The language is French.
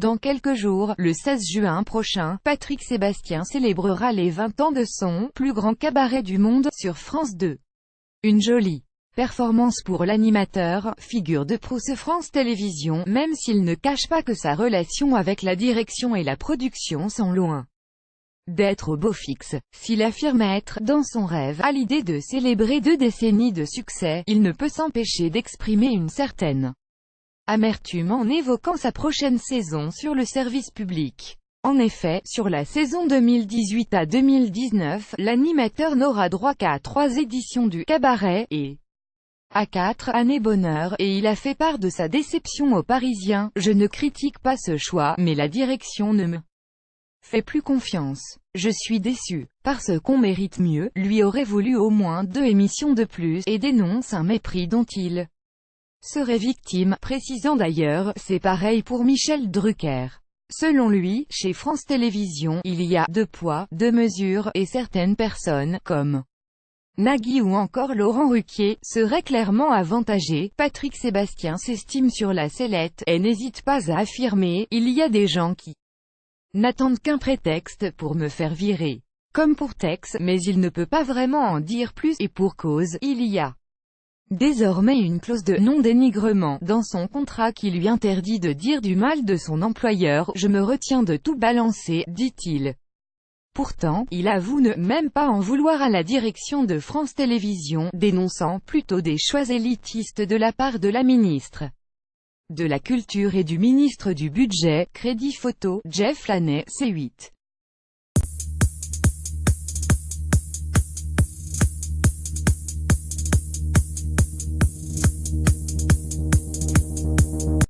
Dans quelques jours, le 16 juin prochain, Patrick Sébastien célébrera les 20 ans de son « plus grand cabaret du monde » sur France 2. Une jolie performance pour l'animateur, figure de proue sur France Télévisions, même s'il ne cache pas que sa relation avec la direction et la production sont loin d'être au beau fixe. S'il affirme être « dans son rêve » à l'idée de célébrer 2 décennies de succès, il ne peut s'empêcher d'exprimer une certaine amertume en évoquant sa prochaine saison sur le service public. En effet, sur la saison 2018 à 2019, l'animateur n'aura droit qu'à 3 éditions du cabaret, et à 4 années bonheur, et il a fait part de sa déception aux Parisiens. « Je ne critique pas ce choix, mais la direction ne me fait plus confiance. Je suis déçu, parce qu'on mérite mieux, lui aurait voulu au moins 2 émissions de plus, et dénonce un mépris dont il serait victime, précisant d'ailleurs « c'est pareil pour Michel Drucker ». Selon lui, chez France Télévisions, il y a 2 poids, 2 mesures, et certaines personnes, comme Nagui ou encore Laurent Ruquier, seraient clairement avantagées. Patrick Sébastien s'estime sur la sellette, et n'hésite pas à affirmer « il y a des gens qui n'attendent qu'un prétexte pour me faire virer. Comme pour Tex, mais il ne peut pas vraiment en dire plus, et pour cause, il y a désormais une clause de non-dénigrement dans son contrat qui lui interdit de dire du mal de son employeur. « Je me retiens de tout balancer », dit-il. Pourtant, il avoue ne même pas en vouloir à la direction de France Télévisions, dénonçant plutôt des choix élitistes de la part de la ministre de la Culture et du ministre du Budget. Crédit photo, Jeff Laney, C8.